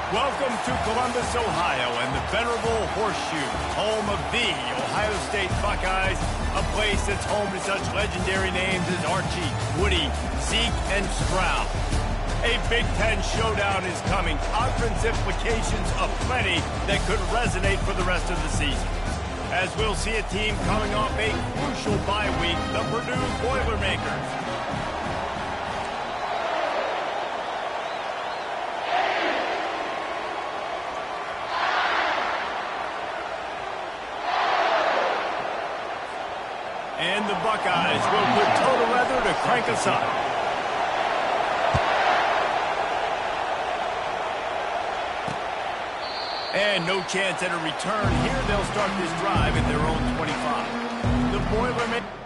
Welcome to Columbus, Ohio, and the venerable Horseshoe, home of the Ohio State Buckeyes, a place that's home to such legendary names as Archie, Woody, Zeke, and Stroud. A Big Ten showdown is coming, conference implications aplenty that could resonate for the rest of the season. As we'll see a team coming off a crucial bye week, the Purdue Boilermakers. And the Buckeyes will put toe to leather to crank us up. And no chance at a return. Here they'll start this drive at their own 25. The Boilermakers.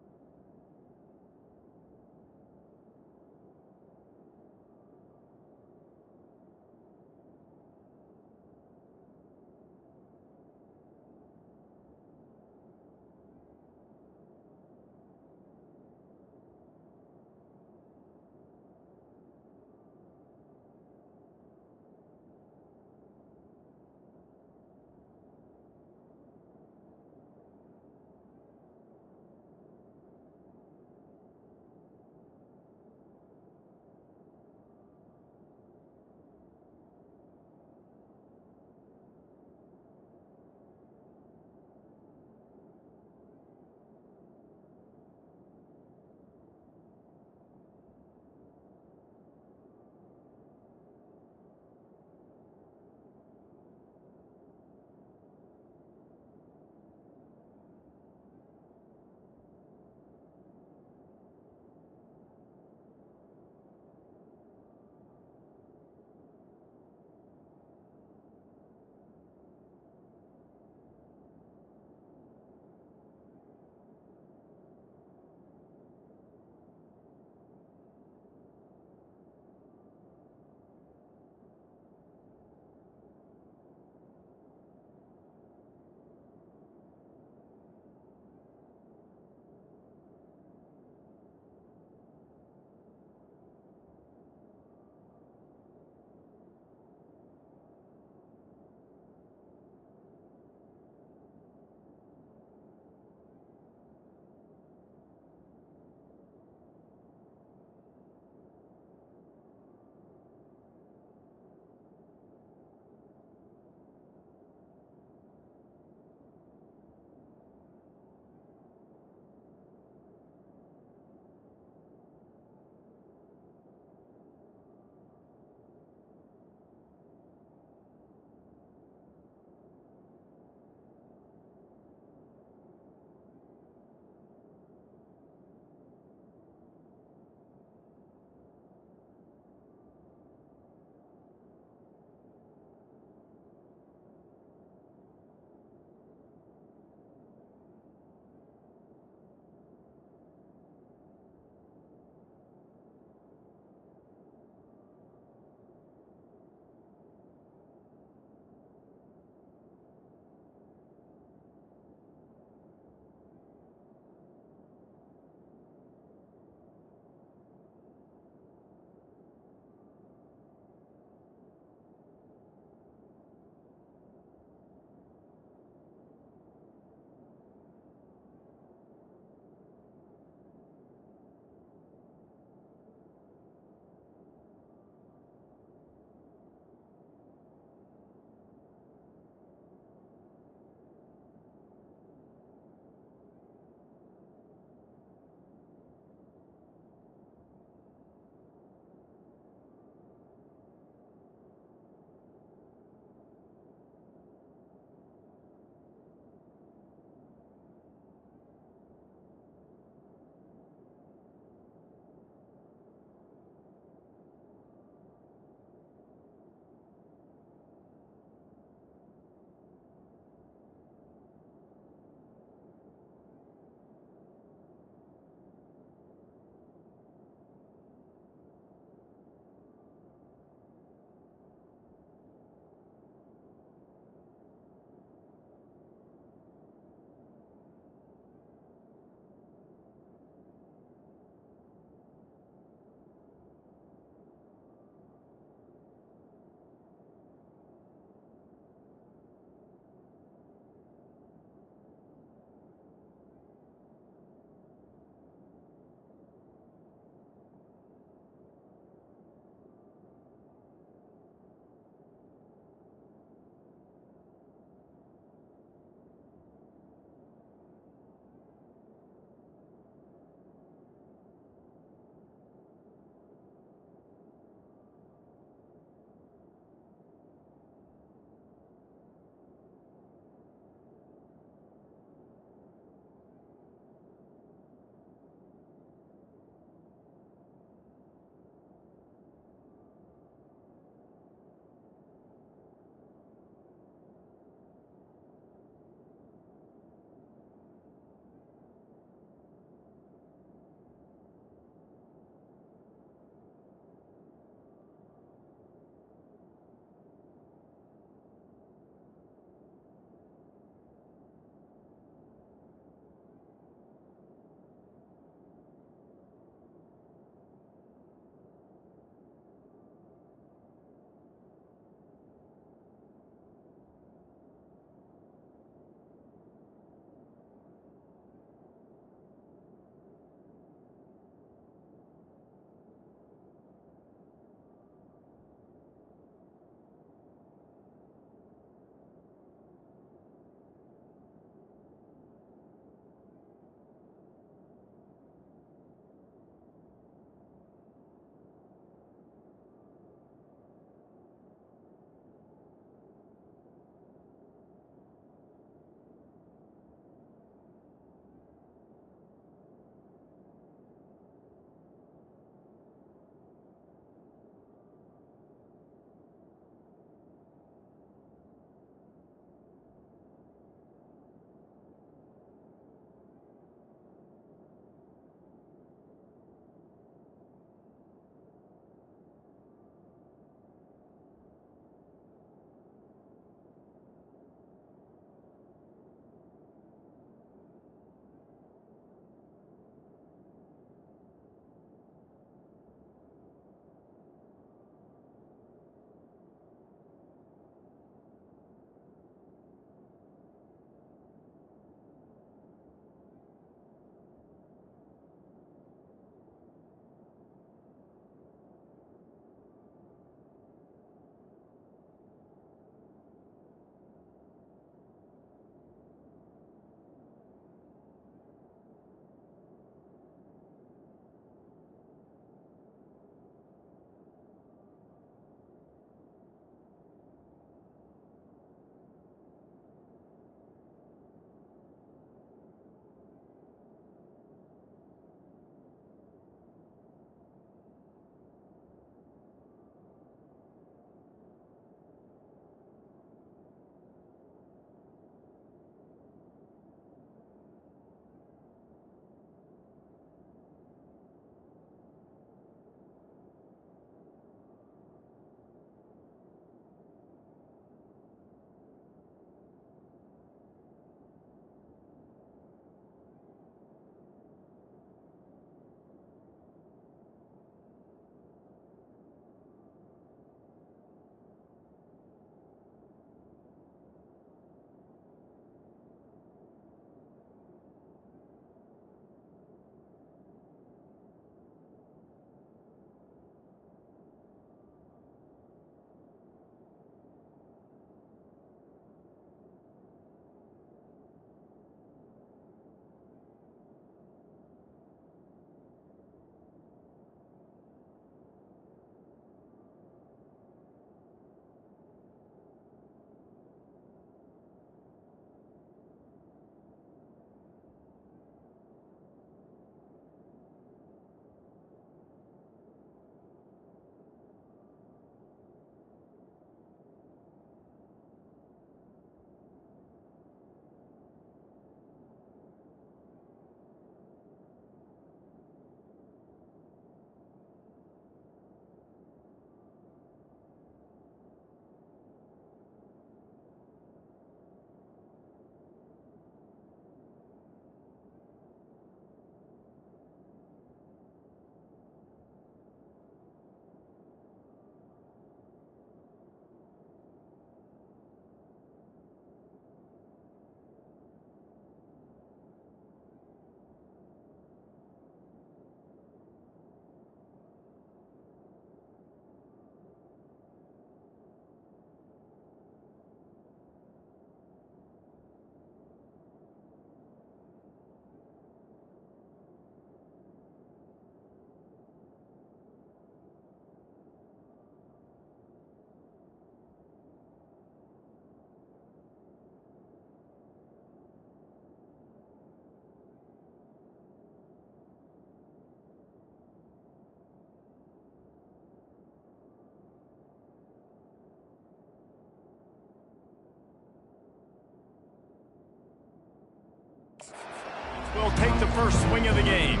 will take the first swing of the game.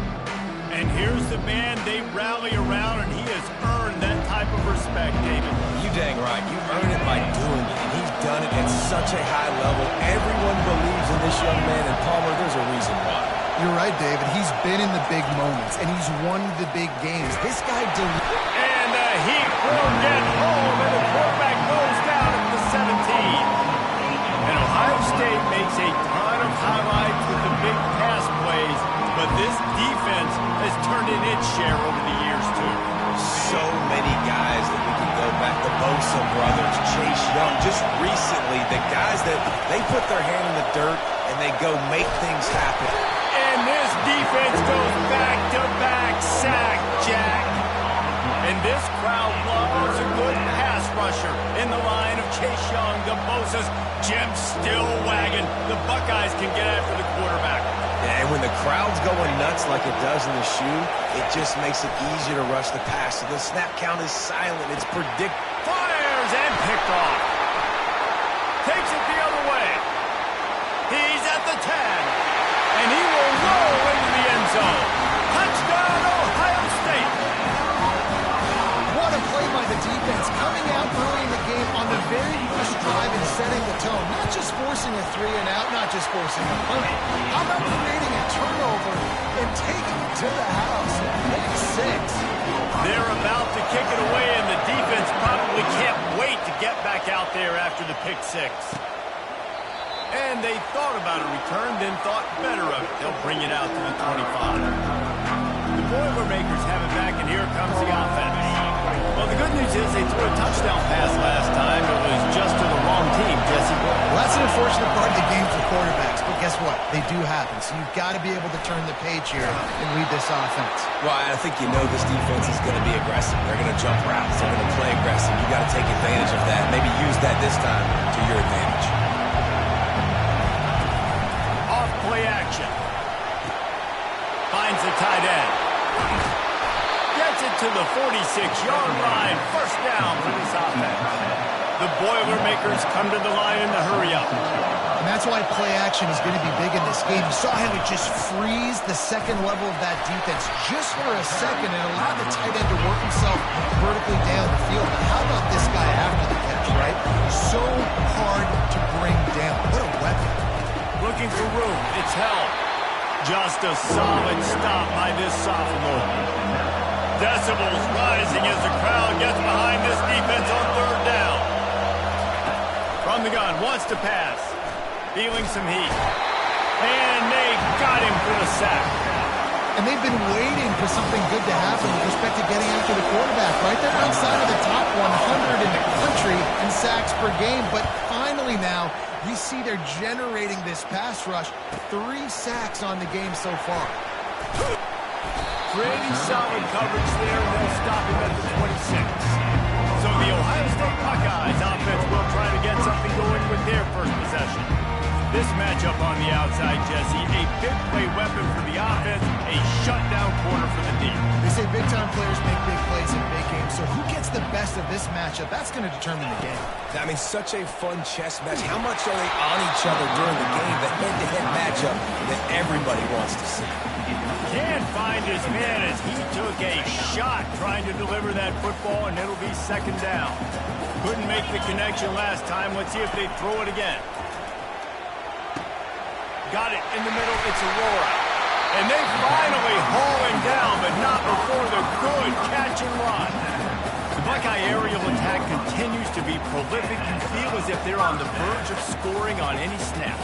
And here's the man they rally around, and he has earned that type of respect, David. You dang right. You earn it by doing it, and he's done it at such a high level. Everyone believes in this young man, and Palmer, there's a reason why. You're right, David. He's been in the big moments, and he's won the big games. This guy And the heat will get home, and the quarterback goes down at the 17. And Ohio State makes a ton of highlights with the big pass plays, but this defense has turned in its share over the years, too. So many guys that we can go back. The Bosa brothers, Chase Young. Just recently, the guys that they put their hand in the dirt and they go make things happen. And this defense goes back-to-back sack, Jack. And this crowd loves a good pass rusher in the line of Chase Young, the Bosa's. Jim still wagging. The Buckeyes can get after the quarterback. And when the crowd's going nuts like it does in the shoe, it just makes it easier to rush the pass. So the snap count is silent. It's predictable. Fires and picked off. Takes it the other way. He's at the 10. And he will roll into the end zone. Touchdown, Ohio State. What a play by the defense, coming out early in the game on the very first drive and setting the tone. Not just forcing a 3-and-out, not just forcing a punt. How about creating a turnover and taking it to the house? Pick 6. They're about to kick it away, and the defense probably can't wait to get back out there after the pick 6. And they thought about a return, then thought better of it. They'll bring it out to the 25. The Boilermakers have it back, and here comes the offense. Well, the good news is they threw a touchdown pass last time. It was just to the wrong team, Jesse. Well, that's an unfortunate part of the game for quarterbacks, but guess what? They do happen, so you've got to be able to turn the page here and lead this offense. Well, I think you know this defense is going to be aggressive. They're going to jump routes. They're going to play aggressive. You got to take advantage of that. Maybe use that this time to your advantage. Off play action. Finds the tight end. Gets it to the 46-yard line. First down for this offense. The Boilermakers come to the line in the hurry-up. And that's why play action is going to be big in this game. You saw how it just frees the second level of that defense just for a second and allow the tight end to work himself vertically down the field. But how about this guy after the catch, right? So hard to bring down. What a weapon. Looking for room. It's held. Just a solid stop by this sophomore. Decibels rising as the crowd gets behind this defense on third down. From the gun, wants to pass. Feeling some heat. And they got him for the sack. And they've been waiting for something good to happen with respect to getting after the quarterback, right? They're outside of the top 100 in the country in sacks per game, but finally now, you see they're generating this pass rush. 3 sacks on the game so far. Creating solid coverage there, and they'll stop him at the 26. So the Ohio State Buckeyes offense will try to get something going with their first possession. This matchup on the outside, Jesse, a big play weapon for the offense, a shutdown corner for the D. They say big-time players make big plays in big games, so who gets the best of this matchup? That's going to determine the game. I mean, such a fun chess match. How much are they on each other during the game? The head-to-head matchup that everybody wants to see. Can't find his man as he took a shot trying to deliver that football, and it'll be second down. Couldn't make the connection last time. Let's see if they throw it again. Got it in the middle. It's a roll out. And they finally haul him down, but not before the good catch and run. The Buckeye aerial attack continues to be prolific. You feel as if they're on the verge of scoring on any snap.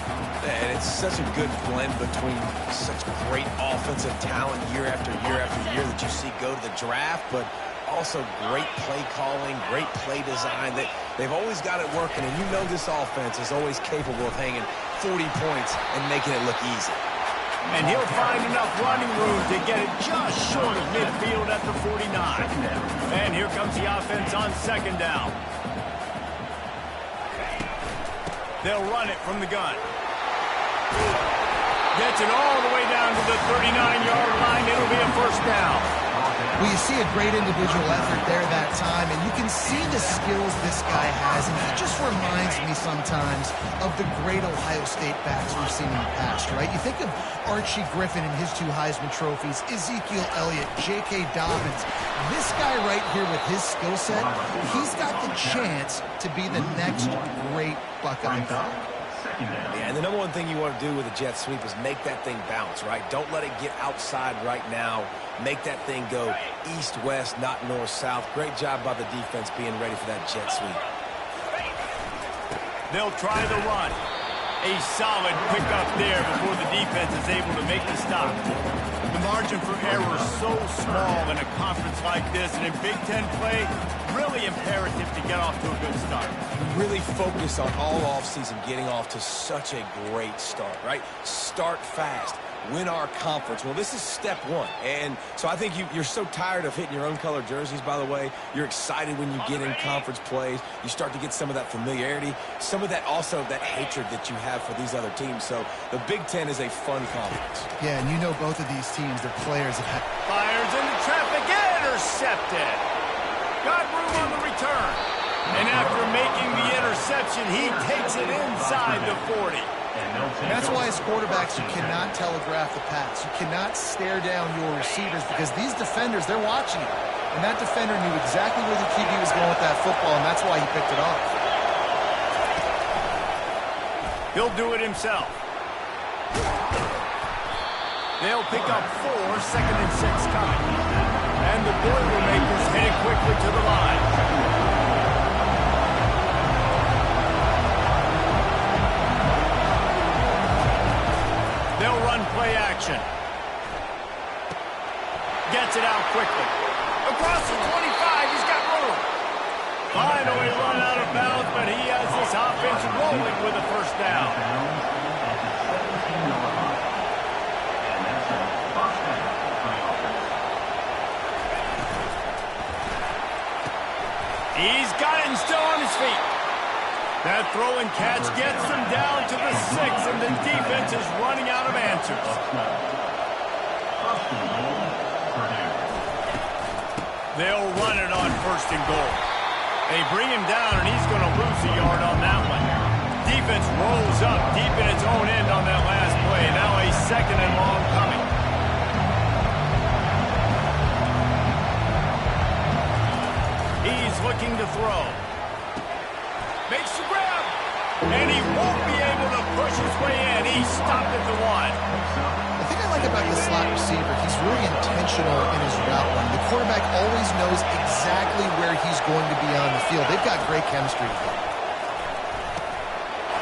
And it's such a good blend between such great offensive talent year after year after year that you see go to the draft, but also great play calling, great play design. They've always got it working, and you know this offense is always capable of hanging 40 points and making it look easy. And he'll find enough running room to get it just short of midfield at the 49. And here comes the offense on second down. They'll run it from the gun. Gets it all the way down to the 39-yard line. It'll be a first down. Well, you see a great individual effort there that time, and you can see the skills this guy has, and he just reminds me sometimes of the great Ohio State backs we've seen in the past, right? You think of Archie Griffin and his 2 Heisman trophies, Ezekiel Elliott, J.K. Dobbins. This guy right here with his skill set, he's got the chance to be the next great Buckeye. Yeah, and the number one thing you want to do with a jet sweep is make that thing bounce, right? Don't let it get outside right now. Make that thing go east-west, not north-south. Great job by the defense being ready for that jet sweep. They'll try the run. A solid pickup there before the defense is able to make the stop. The margin for error is so small in a conference like this, and in Big Ten play, really imperative to get off to a good start. We really focus on all offseason getting off to such a great start, right? Start fast. Win our conference. Well, this is step 1. And so I think you're so tired of hitting your own color jerseys, by the way. You're excited when you get in conference plays. You start to get some of that familiarity, some of that also that hatred that you have for these other teams. So the Big Ten is a fun conference. Yeah, and you know both of these teams, their players have had... Fires into traffic, intercepted. Got room on the return. And after making the interception, he takes it inside the 40. And that's why as quarterbacks, you cannot telegraph the pass. You cannot stare down your receivers because these defenders, they're watching you. And that defender knew exactly where the QB was going with that football, and that's why he picked it off. He'll do it himself. They'll pick up 4, 2nd and 6 coming. And the Boilermakers headed quickly to the line. They'll run play action. Gets it out quickly. Across the 25, he's got room. Finally run out of bounds, but he has this offense rolling with a first down. He's got it and still on his feet. That throw and catch gets them down to the 6, and the defense is running out of answers. They'll run it on 1st and goal. They bring him down, and he's going to lose a yard on that one. Defense rolls up deep in its own end on that last play. Now a 2nd and long coming. He's looking to throw. Makes the grab, and he won't be able to push his way in. He stopped at the 1. The thing I like about the slot receiver, he's really intentional in his route run. The quarterback always knows exactly where he's going to be on the field. They've got great chemistry together.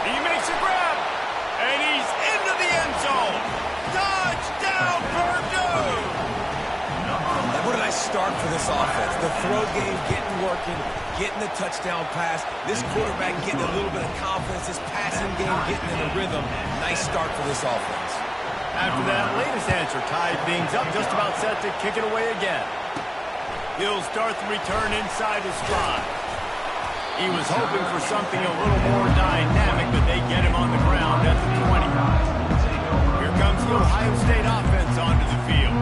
He makes a grab, and he's into the end zone. Touchdown, Purdue! And what a nice start for this offense. The throw game getting working, getting the touchdown pass. This quarterback getting a little bit of confidence. This passing game getting in the rhythm. Nice start for this offense. After that latest answer, tied things up, just about set to kick it away again. He'll start the return inside his stride. He was hoping for something a little more dynamic, but they get him on the ground at the 20. Here comes the Ohio State offense onto the field.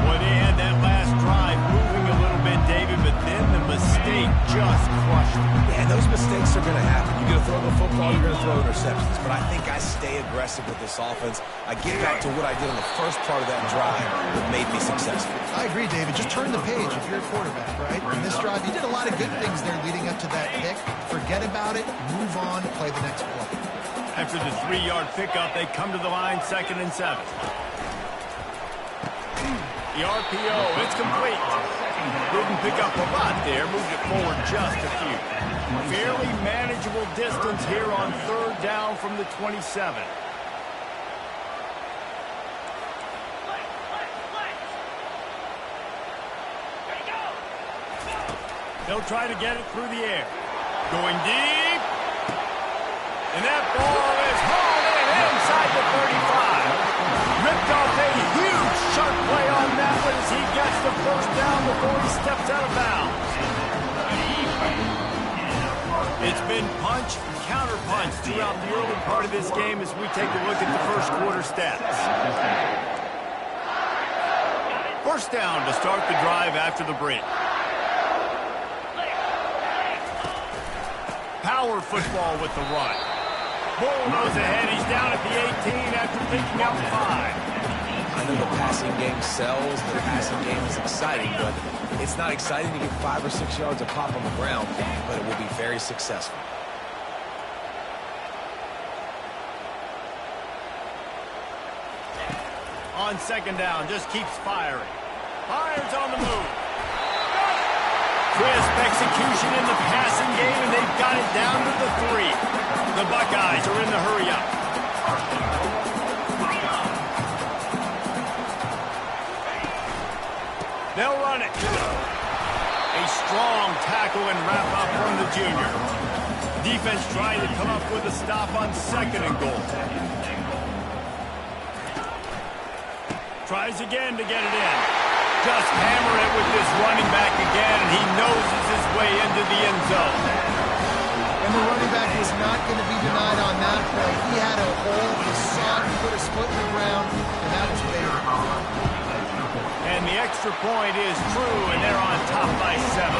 Boy, they had that last drive moving a little bit, David, but then the mistake just crushed them. Yeah, and those mistakes are going to happen. You're going to throw the football, you're going to throw interceptions. But I think I stay aggressive with this offense. I get back to what I did on the first part of that drive that made me successful. I agree, David. Just turn the page if you're a quarterback, right? In this drive, you did a lot of good things there leading up to that pick. Forget about it, move on, play the next play. After the 3-yard pickup, they come to the line 2nd and 7. The RPO, it's complete. Didn't pick up a lot there, moved it forward just a few. Fairly manageable distance here on 3rd down from the 27. They'll try to get it through the air. Going deep. And that ball is hauled in inside the 35. Ripped off a huge sharp play on that one as he gets the first down before he steps out of bounds. It's been punch, counter-punch throughout the early part of this game as we take a look at the first quarter stats. First down to start the drive after the break. Power football with the run. Bull goes ahead. He's down at the 18 after picking up 5. I know the passing game sells, the passing game is exciting, but it's not exciting to get 5 or 6 yards of pop on the ground, but it will be very successful. On second down, just keeps firing. Fires on the move. Crisp execution in the passing game, and they've got it down to the 3. The Buckeyes are in the hurry-up. They'll run it. A strong tackle and wrap-up from the junior. Defense trying to come up with a stop on 2nd and goal. Tries again to get it in. Just hammer it with this running back again, and he noses his way into the end zone. And the running back was not going to be denied on that play. He had a hole, he saw it, he put a foot in the ground, and that was big. And the extra point is true, and they're on top by 7.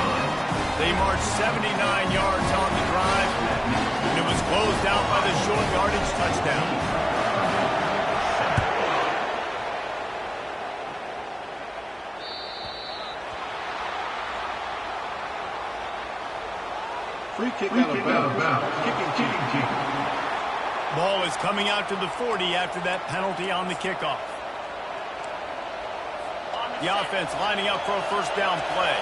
They marched 79 yards on the drive, and it was closed out by the short yardage touchdown. Free kick out of bounds. Kicking. Ball is coming out to the 40 after that penalty on the kickoff. The offense lining up for a first down play.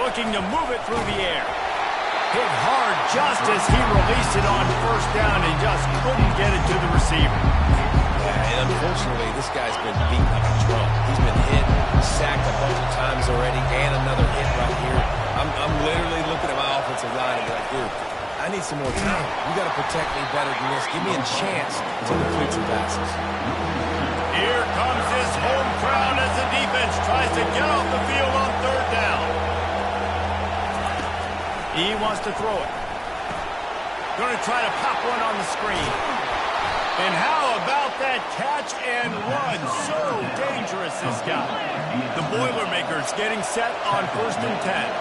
Looking to move it through the air. Hit hard just as he released it on first down and just couldn't get it to the receiver. Yeah, and unfortunately, this guy's been beaten up a drum. He's been hit, sacked a bunch of times already, and another hit right here. I'm literally looking at my offensive line and be like, dude, I need some more time. You got to protect me better than this. Give me a chance to complete some passes. Here comes this home crowd as the defense tries to get off the field on third down. He wants to throw it. Going to try to pop one on the screen. And how about that catch and run? So dangerous, this guy. The Boilermakers getting set on 1st and 10.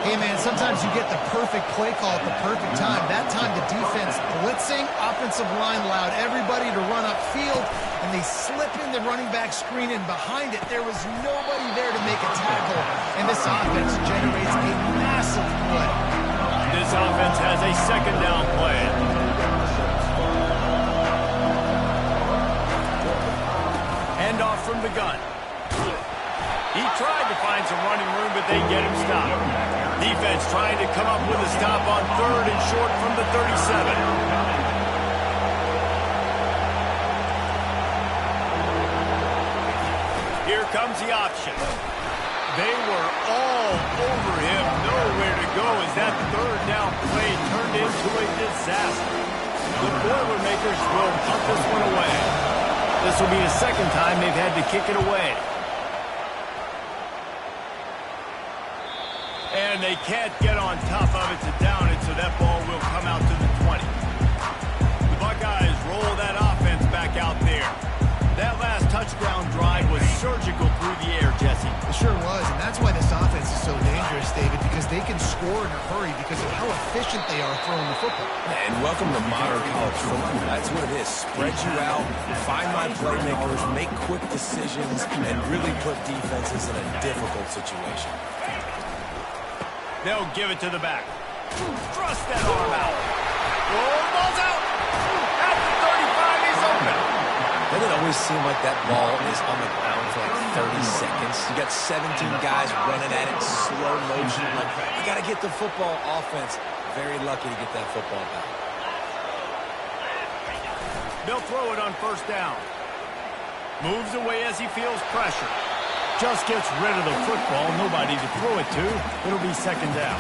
Hey, man, sometimes you get the perfect play call at the perfect time. That time the defense blitzing, offensive line allowed everybody to run upfield, and they slip in the running back screen, and behind it there was nobody there to make a tackle, and this offense generates a massive play. This offense has a second down play. Handoff from the gun. He tried to find some running room, but they get him stopped. Defense trying to come up with a stop on 3rd and short from the 37. Here comes the option. They were all over him, nowhere to go as that 3rd down play turned into a disaster. The Boilermakers will punt this one away. This will be the second time they've had to kick it away. And they can't get on top of it to down it, so that ball will come out to the 20. The Buckeyes roll that offense back out there. That last touchdown drive was surgical through the air, Jesse. It sure was, and that's why this offense is so dangerous, David, because they can score in a hurry because of how efficient they are throwing the football. And welcome to modern college football. That's what it is. Spread you out, find my playmakers, make quick decisions, and really put defenses in a difficult situation. They'll give it to the back. Thrust that arm out. Oh, ball's out. At the 35, he's open. Doesn't it always seem like that ball is on the ground for like 30 seconds? You got 17 guys running at it, slow motion. Like, you got to get the football. Offense, very lucky to get that football back. They'll throw it on first down. Moves away as he feels pressure. Just gets rid of the football. Nobody to throw it to. It'll be second down.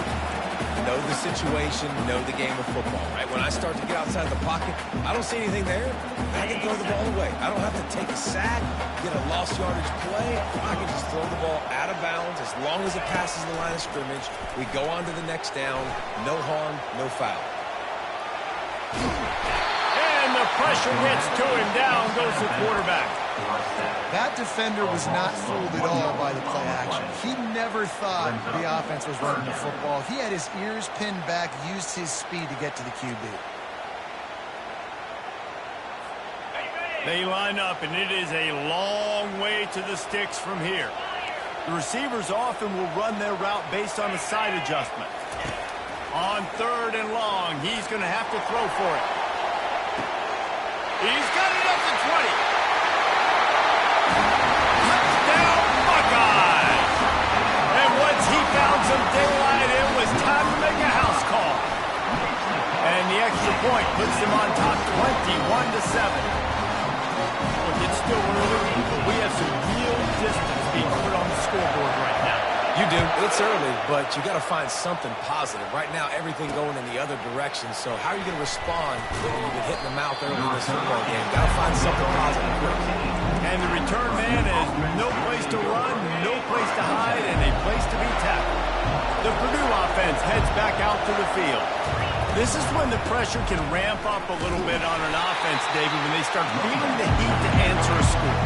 Know the situation, know the game of football, right? When I start to get outside the pocket, I don't see anything there. I can throw the ball away. I don't have to take a sack, get a lost yardage play. I can just throw the ball out of bounds as long as it passes the line of scrimmage. We go on to the next down. No harm, no foul. And the the pressure gets to him, down goes the quarterback. That defender was not fooled at all by the play action. He never thought the offense was running the football. He had his ears pinned back, used his speed to get to the QB. They line up, and it is a long way to the sticks from here. The receivers often will run their route based on a side adjustment. On 3rd and long, he's going to have to throw for it. He's got it up to 20. Touchdown, Buckeyes! And once he found some daylight, it was time to make a house call. And the extra point puts them on top 21-7. It's still early, but we have some real distance being put on the scoreboard right now. You do. It's early, but you got to find something positive. Right now, everything going in the other direction. So how are you going to respond when you've been hitting the mouth early in this football game? Got to find something positive quick. And the return man has no place to run, no place to hide, and a place to be tackled. The Purdue offense heads back out to the field. This is when the pressure can ramp up a little bit on an offense, David, when they start feeling the heat to answer a score.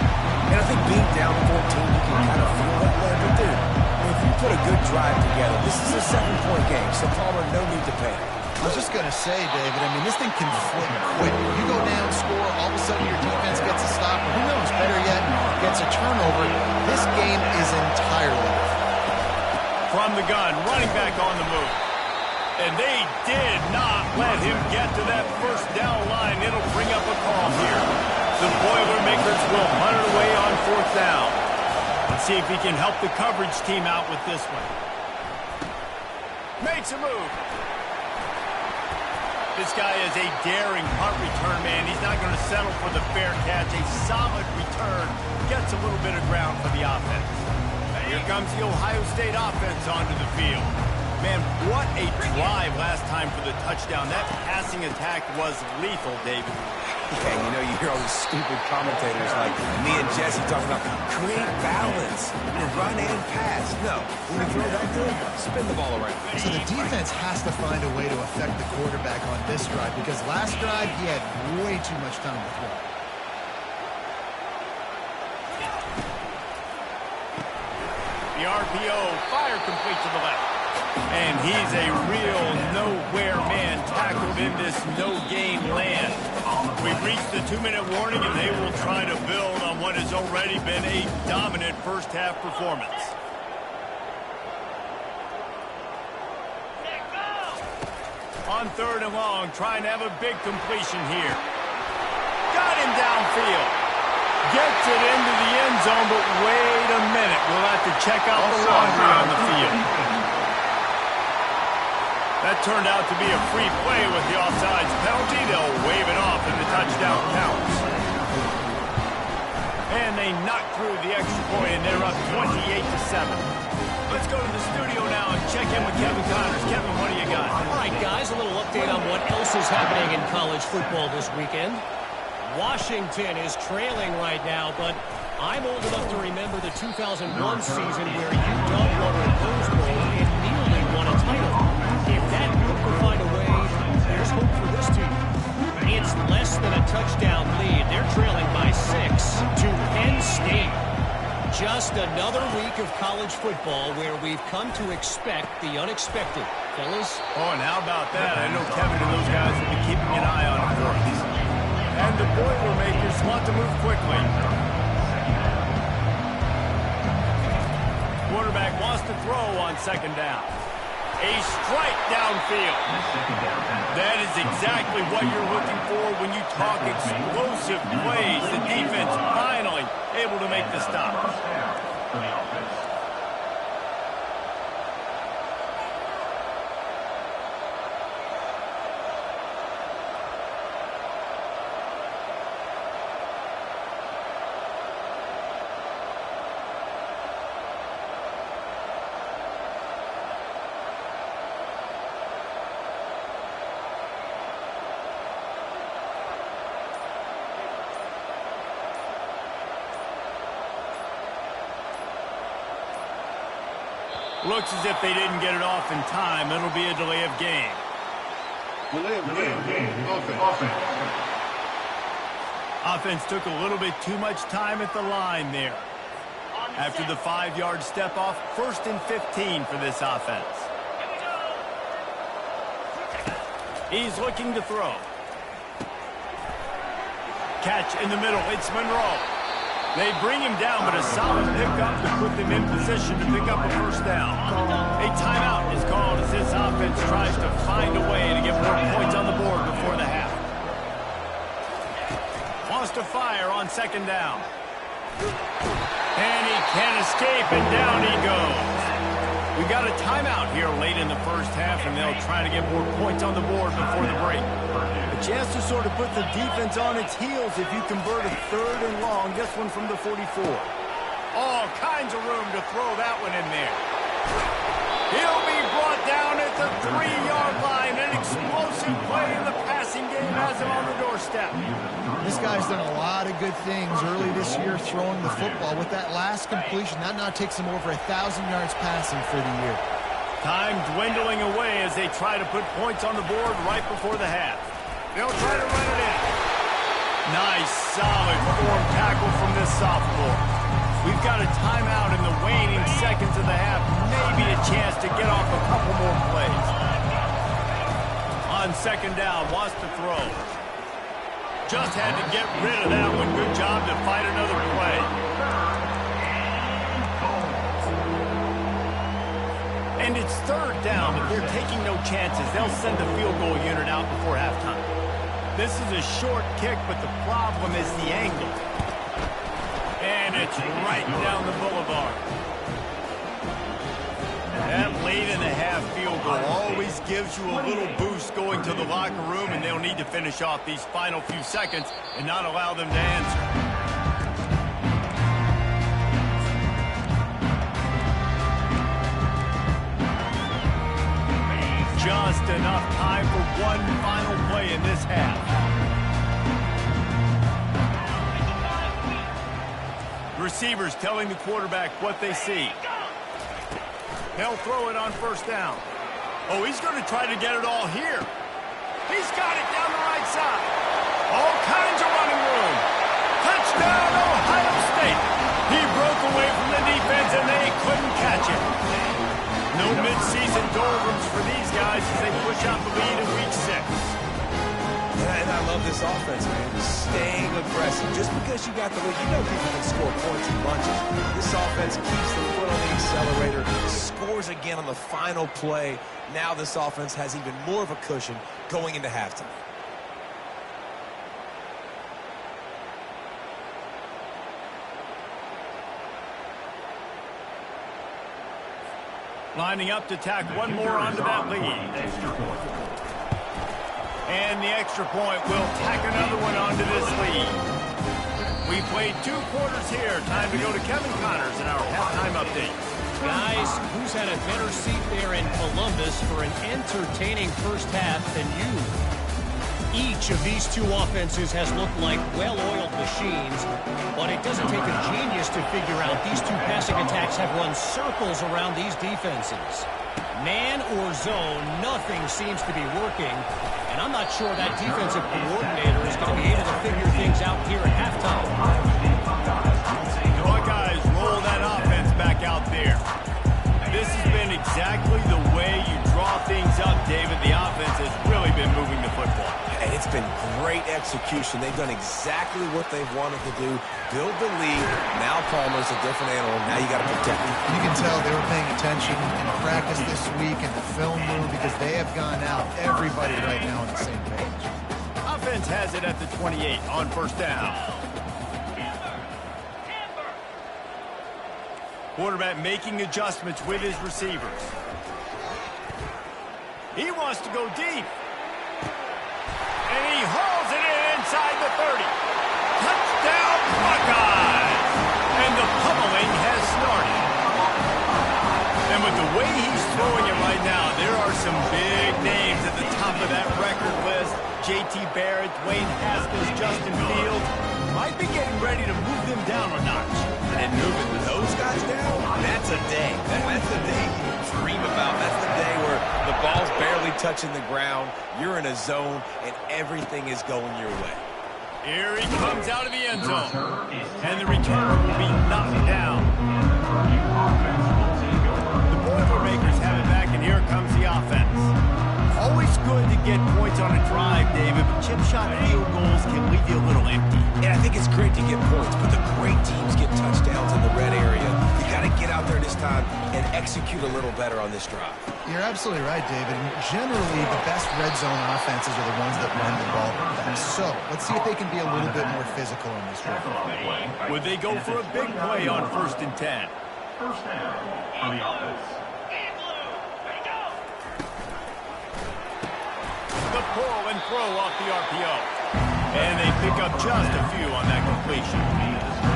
And I think being down 14, you can kind of feel that way. But, dude, if you put a good drive together, this is a 7-point game, so Palmer, no need to panic. I was just going to say, David, I mean, this thing can flip quick. You go down, score, all of a sudden your defense gets a stop, or who knows, better yet, gets a turnover. This game is entirely different. From the gun, running back on the move. And they did not let him get to that first down line. It'll bring up a call here. The Boilermakers will hunt it away on 4th down. Let's see if he can help the coverage team out with this one. Makes a move. This guy is a daring punt return man. He's not going to settle for the fair catch. A solid return. Gets a little bit of ground for the offense. Here comes the Ohio State offense onto the field. Man, what a drive last time for the touchdown. That passing attack was lethal, David. Yeah, you know, you hear all these stupid commentators like me and Jesse talking about create balance, run and pass. No, when you throw that good, spin the ball around. So the defense has to find a way to affect the quarterback on this drive, because last drive he had way too much time to throw. The RPO, fire complete to the left. And he's a real nowhere man tackled in this no-gain land. We've reached the 2-minute warning, and they will try to build on what has already been a dominant first-half performance. On 3rd and long, trying to have a big completion here. Got him downfield. Gets it into the end zone, but wait a minute. We'll have to check out the laundry on the field. That turned out to be a free play with the offsides penalty. They'll wave it off and the touchdown counts. And they knock through the extra point, and they're up 28-7. Let's go to the studio now and check in with Kevin Connors. Kevin, what do you got? All right, guys, a little update on what else is happening in college football this weekend. Washington is trailing right now, but I'm old enough to remember the 2001 season where UW won a Rose Bowl and nearly won a title. If that group can find a way, there's hope for this team. It's less than a touchdown lead. They're trailing by 6 to Penn State. Just another week of college football where we've come to expect the unexpected. Fellas? Oh, and how about that? I know Kevin and those guys will be keeping an eye on it for us. And the Boilermakers want to move quickly. Quarterback wants to throw on 2nd down. A strike downfield. That is exactly what you're looking for when you talk explosive plays. The defense finally able to make the stop. Looks as if they didn't get it off in time. It'll be a delay of game. Delay of game. Offense. Offense took a little bit too much time at the line there. After the 5-yard step off, 1st and 15 for this offense. He's looking to throw. Catch in the middle. It's Monroe. They bring him down, but a solid pickup to put them in position to pick up a 1st down. A timeout is called as this offense tries to find a way to get more points on the board before the half. Wants to fire on 2nd down. And he can't escape, and down he goes. We got a timeout here late in the 1st half, and they'll try to get more points on the board before the break. A chance to sort of put the defense on its heels if you convert a 3rd and long. This one from the 44. All kinds of room to throw that one in there. He'll be brought down at the 3-yard line. An explosive play in the passing game has him on the doorstep. This guy's done a lot of good things early this year throwing the football. With that last completion, that now takes him over 1,000 yards passing for the year. Time dwindling away as they try to put points on the board right before the half. They'll try to run it in. Nice, solid form tackle from this sophomore. We've got a timeout in the waning seconds of the half. Maybe a chance to get off a couple more plays. On 2nd down, wants to throw. Just had to get rid of that one. Good job to fight another play. And it's 3rd down, but they're taking no chances. They'll send the field goal unit out before halftime. This is a short kick, but the problem is the angle. And it's right down the boulevard. That late-in-the-half field goal always gives you a little boost going to the locker room, and they'll need to finish off these final few seconds and not allow them to answer. Just enough time for one final play in this half. Receivers telling the quarterback what they see. They'll throw it on 1st down. Oh, he's going to try to get it all here. He's got it down the right side. All kinds of running room. Touchdown, Ohio State. He broke away from the defense, and they couldn't catch him. No midseason doldrums for these guys as they push out the lead in Week 6. And I love this offense, man. Staying aggressive. Just because you got the lead, you know people can score points in bunches. This offense keeps the foot on the accelerator, scores again on the final play. Now this offense has even more of a cushion going into halftime. Lining up to tack one more onto that lead. And the extra point will tack another one onto this lead. We played 2 quarters here. Time to go to Kevin Connors in our halftime update. Guys, who's had a better seat there in Columbus for an entertaining 1st half than you? Each of these 2 offenses has looked like well-oiled machines, but it doesn't take a genius to figure out these 2 passing attacks have run circles around these defenses. Man or zone, nothing seems to be working, and I'm not sure that defensive coordinator is going to be able to figure things out here at halftime. The Buckeyes roll that offense back out there. This has been exactly the way you draw things up, David. The offense has really been moving the football. And it's been great execution. They've done exactly what they've wanted to do. Build the lead. Now Palmer's a different animal. Now you got to protect him. You can tell they were paying attention in practice this week in the film room because they have gone out, everybody right now on the same page. Offense has it at the 28 on 1st down. Quarterback making adjustments with his receivers. He wants to go deep. And he hauls it in inside the 30. Touchdown, Buckeyes! And the pummeling has started. And with the way he's throwing it right now, there are some big names at the top of that record list. J.T. Barrett, Dwayne Haskins, Justin Fields. Might be getting ready to move them down a notch. And moving those guys down, that's a day. That's the day you dream about. That's the day where the ball's barely touching the ground, you're in a zone, and everything is going your way. Here he comes out of the end zone. And the returner will be knocked down. The Boilermakers have it back, and here comes the offense. Always good to get points on a drive, David, but chip shot field goals can leave you a little empty. And I think it's great to get points, but the great teams get touchdowns in the red area. You got to get out there this time and execute a little better on this drive. You're absolutely right, David. And generally, the best red zone offenses are the ones that run the ball the best. So let's see if they can be a little bit more physical in this drive. Would they go for a big play on 1st and 10? First down on the offense. The pull and throw off the RPO. And they pick up just a few on that completion.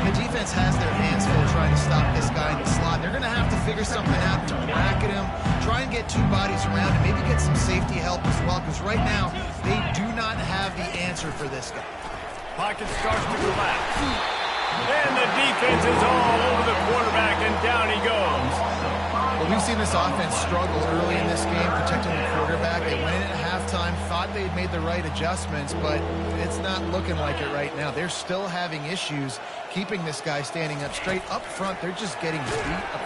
The defense has their hands full trying to stop this guy in the slot. They're going to have to figure something out to bracket him, try and get two bodies around, and maybe get some safety help as well, because right now they do not have the answer for this guy. Pocket starts to collapse. And the defense is all over the quarterback, and down he goes. Well, we've seen this offense struggle early in this game protecting the quarterback. They went in at halftime, thought they'd made the right adjustments, but it's not looking like it right now. They're still having issues keeping this guy standing up straight. Up front, they're just getting beat up.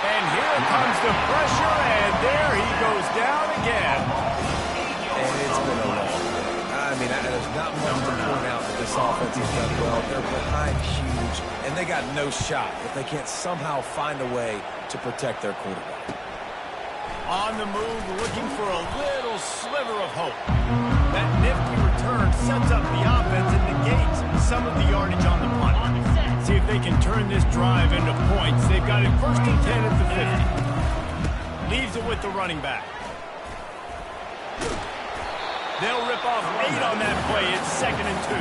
And here comes the pressure, and there he goes down again. And it's been a long day. I mean, there's not much to point out that this offense has done well. They're behind huge, and they got no shot if they can't somehow find a way to protect their quarterback. On the move, looking for a little sliver of hope. That nifty return sets up the offense and negates some of the yardage on the punt. See if they can turn this drive into points. They've got it 1st and 10 at the 50. Leaves it with the running back. They'll rip off 8 on that play. It's 2nd and 2.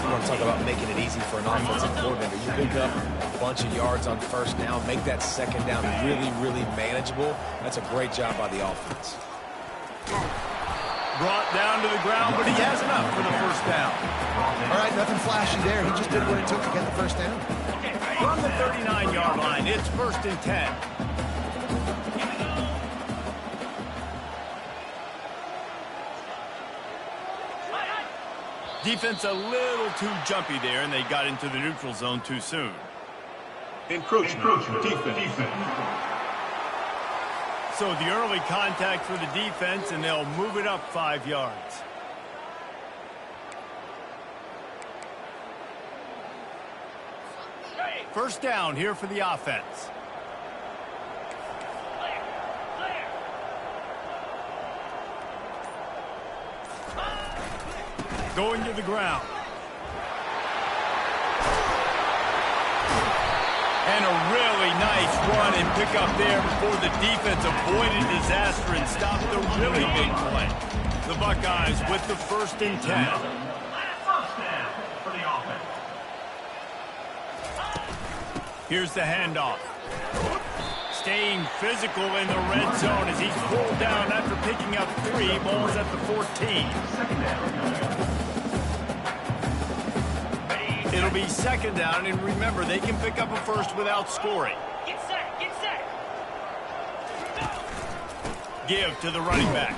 You want to talk about making it easy for an offensive coordinator. You pick up a bunch of yards on 1st down, make that 2nd down really, really manageable. That's a great job by the offense. Brought down to the ground, but he has enough for the 1st down. All right, nothing flashy there. He just did what it took to get the 1st down. From the 39-yard line, it's 1st and 10. Defense a little too jumpy there, and they got into the neutral zone too soon. Encroachment. Defense. So the early contact for the defense, and they'll move it up 5 yards. First down here for the offense. Going to the ground. And a really nice run and pick up there before the defense avoided disaster and stopped the really big play. The Buckeyes with the 1st and 10. First down for the offense. Here's the handoff. Staying physical in the red zone as he's pulled down after picking up 3. Ball's at the 14. It'll be 2nd down, and remember, they can pick up a 1st without scoring. Get set. Give to the running back.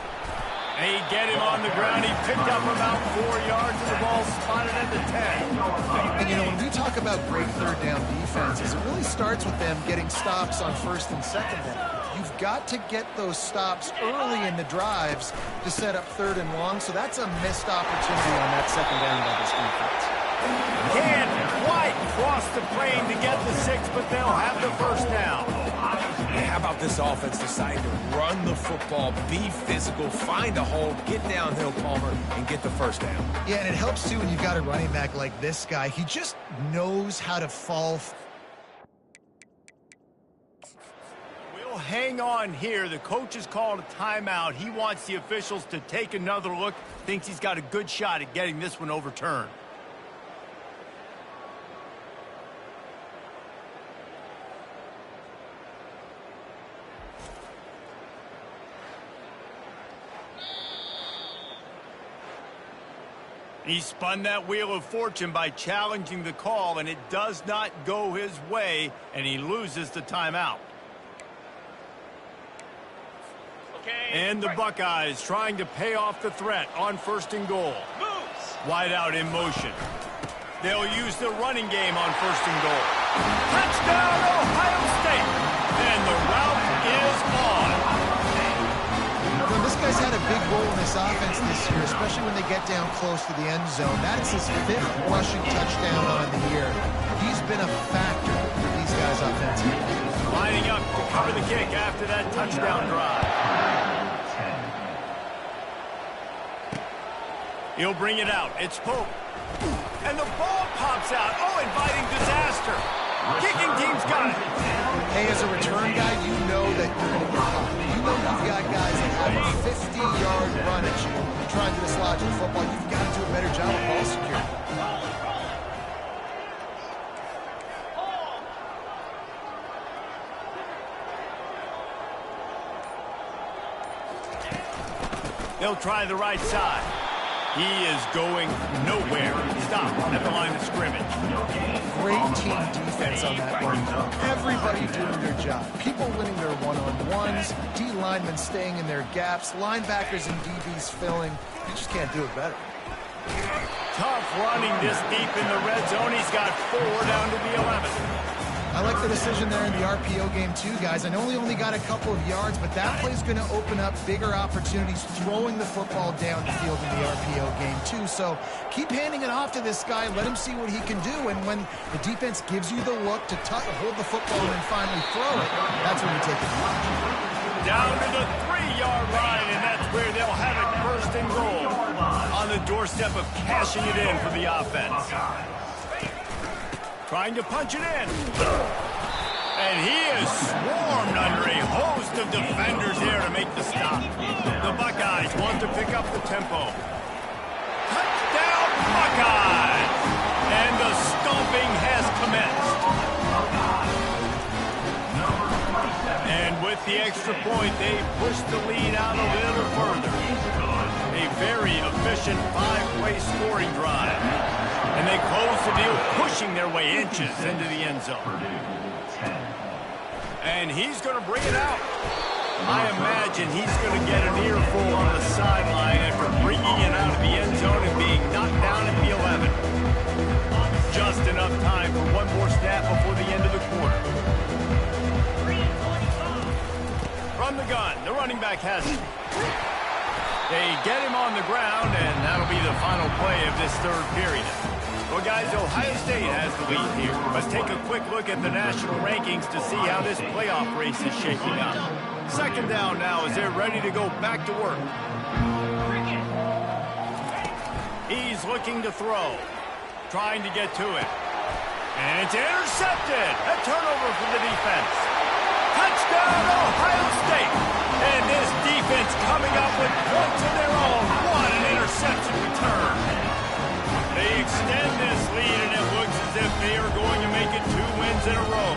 They get him on the ground. He picked up about 4 yards, and the ball spotted at the 10. And, you know, when we talk about great 3rd down defenses, it really starts with them getting stops on 1st and 2nd down. You've got to get those stops early in the drives to set up 3rd and long, so that's a missed opportunity on that 2nd down by this defense. Can't quite cross the plane to get the 6, but they'll have the 1st down. How about this offense deciding to run the football, be physical, find a hole, get downhill, Palmer, and get the 1st down? Yeah, and it helps, too, when you've got a running back like this guy. He just knows how to fall. We'll hang on here. The coach has called a timeout. He wants the officials to take another look. Thinks he's got a good shot at getting this one overturned. He spun that wheel of fortune by challenging the call, and it does not go his way, and he loses the timeout. And the Buckeyes trying to pay off the threat on 1st and goal. Wide out in motion. They'll use the running game on 1st and goal. Touchdown, Ohio State! And the route is on. Well, this guy's had a big role in this offense this year, especially when they get down close to the end zone. That's his 5th rushing touchdown on the year. He's been a factor for these guys offensively. Lining up to cover the kick after that touchdown drive. He'll bring it out. It's Pope. And the ball pops out. Oh, inviting disaster. Kicking team's got it. Hey, as a return guy, you know that you're going to get caught. You know you've got guys that have a 50-yard run at you trying to dislodge the football. You've got to do a better job of ball security. They'll try the right side. He is going nowhere. Stop at the line of scrimmage. Great team defense on that one. Everybody doing their job. People winning their one-on-ones, D linemen staying in their gaps, linebackers and DBs filling. You just can't do it better. Tough running this deep in the red zone. He's got 4 down to the 11. I like the decision there in the RPO game too, guys. I know he only got a couple of yards, but that play's going to open up bigger opportunities throwing the football down the field in the RPO game too. So keep handing it off to this guy. Let him see what he can do. And when the defense gives you the look to hold the football and then finally throw it, that's when you take it. Down to the 3-yard line, and that's where they'll have it 1st and goal. On the doorstep of cashing it in for the offense. Trying to punch it in. And he is swarmed under a host of defenders here to make the stop. The Buckeyes want to pick up the tempo. Touchdown, Buckeyes! And the stomping has commenced. And with the extra point, they push the lead out a little further. A very efficient 5-play scoring drive. And they close the deal, pushing their way inches into the end zone. And he's going to bring it out. I imagine he's going to get an earful on the sideline after bringing it out of the end zone and being knocked down at the 11. Just enough time for one more snap before the end of the quarter. From the gun, the running back has it. They get him on the ground, and that'll be the final play of this 3rd period. Well, guys, Ohio State has the lead here. Let's take a quick look at the national rankings to see how this playoff race is shaking up. 2nd down now as they're ready to go back to work. He's looking to throw, trying to get to it. And it's intercepted. A turnover for the defense. Touchdown, Ohio State. And this defense coming up with points of their own. What an interception return. They extend this lead, and it looks as if they are going to make it 2 wins in a row.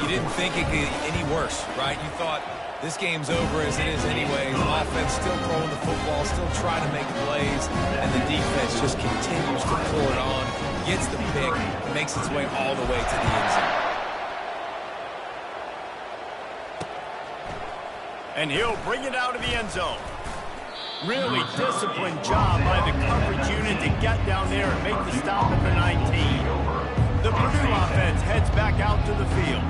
You didn't think it could get any worse, right? You thought this game's over as it is anyways. Offense still throwing the football, still trying to make plays, and the defense just continues to pull it on, gets the pick, makes its way all the way to the end zone. And he'll bring it out of the end zone. Really disciplined job by the coverage unit to get down there and make the stop at the 19. The Purdue offense heads back out to the field.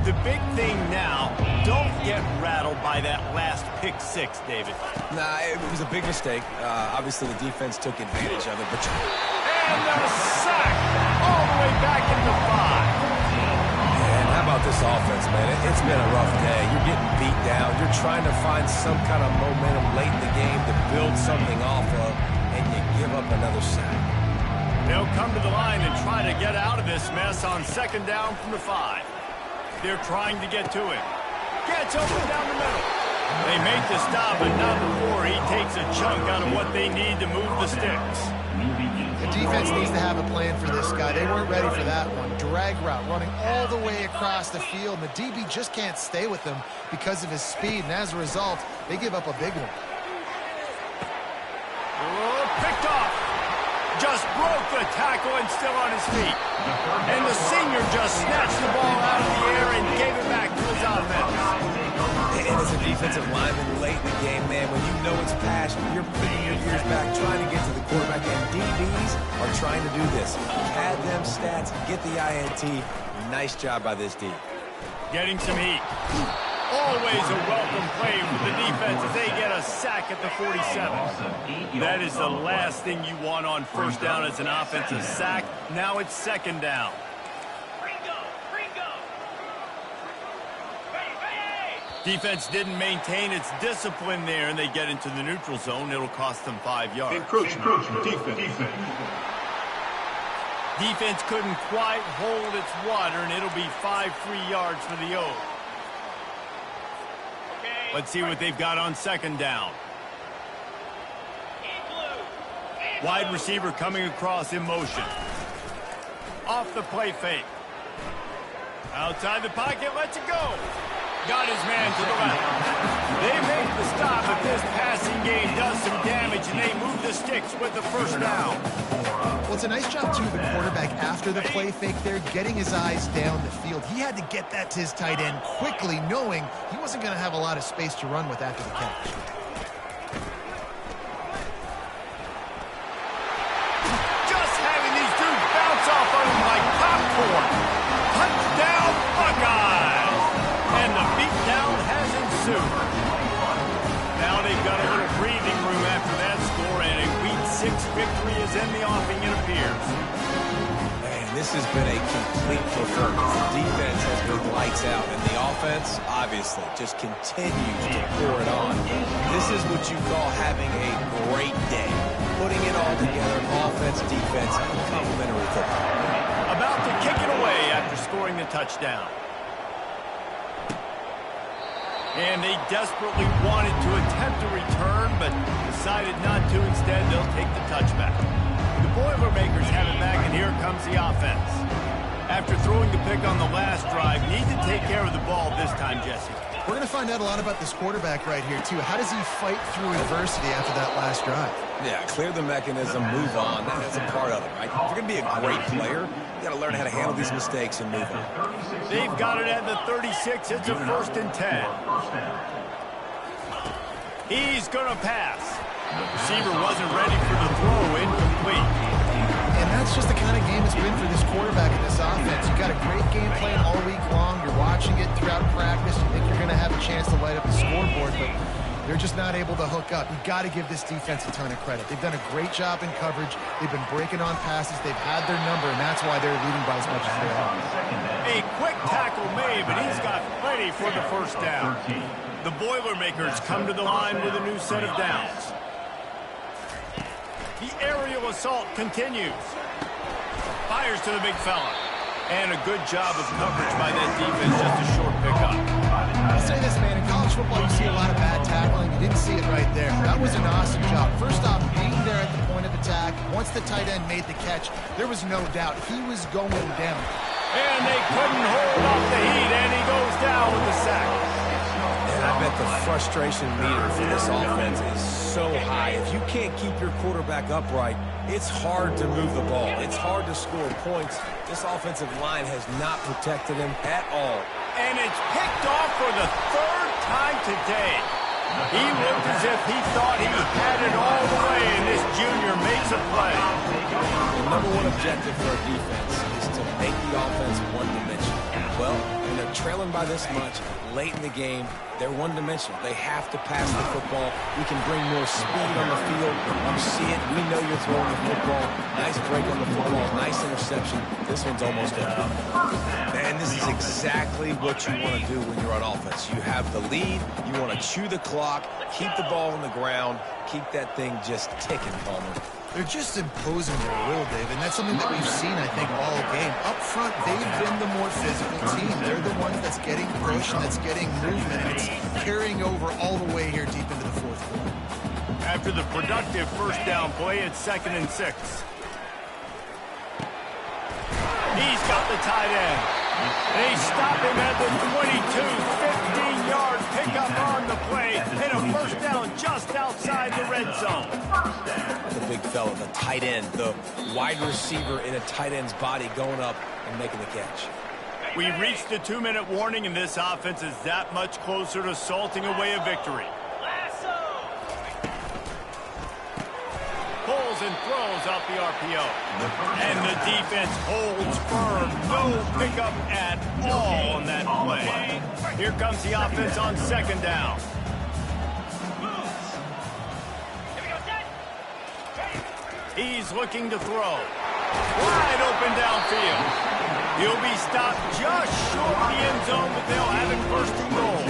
The big thing now, don't get rattled by that last pick 6, David. Nah, it was a big mistake. Obviously, the defense took advantage of it. But and the sack all the way back into 5. And how about this offense, man? It's been a rough day. You're getting beat down. You're trying to find some kind of momentum late in the game to build something off of, and you give up another sack. They'll come to the line and try to get out of this mess on 2nd down from the 5. They're trying to get to him. Gets open down the middle. They make the stop, but not before he takes a chunk out of what they need to move the sticks. The defense needs to have a plan for this guy. They weren't ready for that one. Drag route, running all the way across the field. And the DB just can't stay with him because of his speed. And as a result, they give up a big one. Oh, picked off. Just broke the tackle and still on his feet. And the senior just snatched the ball out of the air and gave it back to his offense. And as a defensive lineman late in the game, man, when you know it's passed, you're putting your ears back, trying to get to the quarterback, and DBs are trying to do this. Pad them stats, get the INT. Nice job by this D. Getting some heat. Always a welcome play for the defense as they get a sack at the 47. That is the last thing you want on first down as an offensive sack. Now it's second down. Defense didn't maintain its discipline there, and they get into the neutral zone. It'll cost them 5 yards. Encroachment. Defense. Defense couldn't quite hold its water, and it'll be 5 free yards for the O. Let's see what they've got on second down. Wide receiver coming across in motion. Off the play fake. Outside the pocket, lets it go. Got his man to the left. They make the stop, but this passing game does some damage, and they move the sticks with the first down. Well, it's a nice job, too, the quarterback after the play fake there, getting his eyes down the field. He had to get that to his tight end quickly, knowing he wasn't going to have a lot of space to run with after the catch. Just having these dudes bounce off of him like popcorn. Touchdown, Buckeyes! And the beatdown has ensued. Now they've got a little breathing room after that score, and a Week 6 victory is in the offing, it appears. Man, this has been a complete performance. The defense has been lights out, and the offense, obviously, just continues to pour it on. This is what you call having a great day. Putting it all together, offense, defense, complementary football. About to kick it away after scoring the touchdown. And they desperately wanted to attempt a return, but decided not to. Instead, they'll take the touchback. The Boilermakers have it back, and here comes the offense. After throwing the pick on the last drive, need to take care of the ball this time, Jesse. We're going to find out a lot about this quarterback right here, too. How does he fight through adversity after that last drive? Yeah, clear the mechanism, move on. That's a part of it, right? If you're going to be a great player, you got to learn how to handle these mistakes and move on. They've got it at the 36. It's a 1st and 10. He's going to pass. The receiver wasn't ready for the throw, incomplete. And that's just the kind of game it's been for this quarterback in this offense. You've got a great game plan all week long. You're watching it throughout practice. You think you're going to have a chance to light up the scoreboard, but they're just not able to hook up. You've got to give this defense a ton of credit. They've done a great job in coverage. They've been breaking on passes. They've had their number, and that's why they're leading by as much as they are. A quick tackle made, but he's got plenty for the first down. The Boilermakers come to the line with a new set of downs. The aerial assault continues. Fires to the big fella. And a good job of coverage by that defense, just a short pickup. I'll say this, man, in college football you see a lot of bad tackling. You didn't see it right there. That was an awesome job. First off, being there at the point of attack. Once the tight end made the catch, there was no doubt he was going down. And they couldn't hold off the heat, and he goes down with the sack. And I bet the frustration meter for this offense is so high. If you can't keep your quarterback upright, it's hard to move the ball. It's hard to score points. This offensive line has not protected him at all. And it's picked off for the 3rd time today. He looked as if he thought he had it all the way, and this junior makes a play. The number one objective for our defense is to make the offense one-dimensional. Well, when they're trailing by this much, late in the game, they're one-dimensional. They have to pass the football. We can bring more speed on the field. You see it. We know you're throwing the football. Nice break on the football. Nice interception. This one's almost done. Man, this is exactly what you want to do when you're on offense. You have the lead. You want to chew the clock, keep the ball on the ground, keep that thing just ticking, Palmer. They're just imposing their will, Dave, and that's something that we've seen, I think, all game. Up front, they've been the more physical team. They're the ones that's getting pushed, that's getting movement, and it's carrying over all the way here deep into the 4th quarter. After the productive first down play, it's 2nd and 6. He's got the tight end. They stop him at the 22, 15-yard pickup on the play, and a first down just outside the red zone. The big fella, the tight end, the wide receiver in a tight end's body going up and making the catch. We reached the 2-minute warning, and this offense is that much closer to salting away a victory. Pulls and throws out the RPO. And the defense holds firm. No pickup at all on that play. Here comes the offense on second down. He's looking to throw. Wide open downfield. He'll be stopped just short of the end zone, but they'll have it first and goal.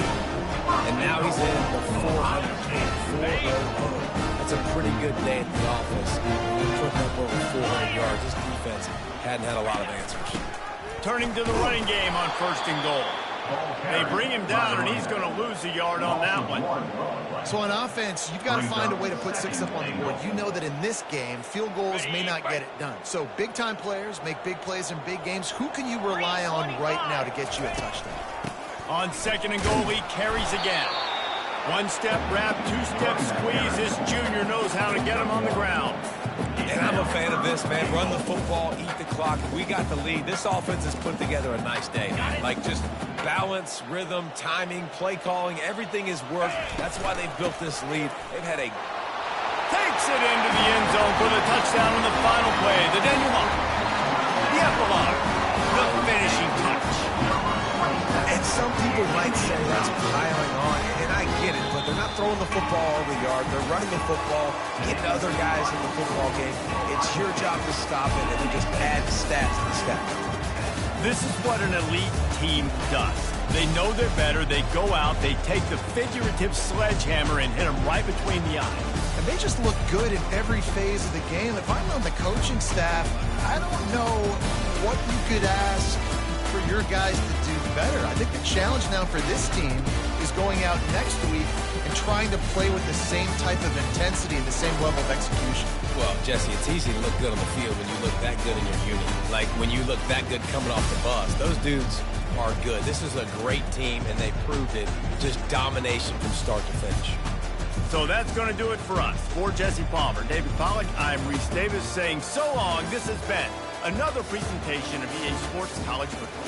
And now he's in the 400. That's a pretty good day at the office. Putting up over 400 yards. This defense hadn't had a lot of answers. Turning to the running game on first and goal. They bring him down, and he's going to lose a yard on that one. So on offense, you've got to find a way to put 6 up on the board. You know that in this game, field goals may not get it done. So big-time players make big plays in big games. Who can you rely on right now to get you a touchdown? On second and goal, he carries again. One-step wrap, two-step squeeze. This junior knows how to get him on the ground. And I'm a fan of this, man. Run the football, eat the clock. We got the lead. This offense has put together a nice day. Like just balance, rhythm, timing, play calling, everything has worked. That's why they've built this lead. They've had a... Takes it into the end zone for the touchdown on the final play. The denouement. The epilogue. The finishing touch. And some people might say that's piling on, and I get it, but they're not throwing the football all the yard. They're running the football, getting other guys in the football game. It's your job to stop it, and then just add stats to the stat. This is what an elite team does. They know they're better. They go out. They take the figurative sledgehammer and hit them right between the eyes. And they just look good in every phase of the game. If I'm on the coaching staff, I don't know what you could ask for your guys to do better. I think the challenge now for this team is going out next week and trying to play with the same type of intensity and the same level of execution. Well, Jesse, it's easy to look good on the field when you look that good in your unit. Like when you look that good coming off the bus. Those dudes are good. This is a great team, and they proved it. Just domination from start to finish. So that's going to do it for us. For Jesse Palmer, David Pollack, I'm Reese Davis saying so long. This has been another presentation of EA Sports College Football.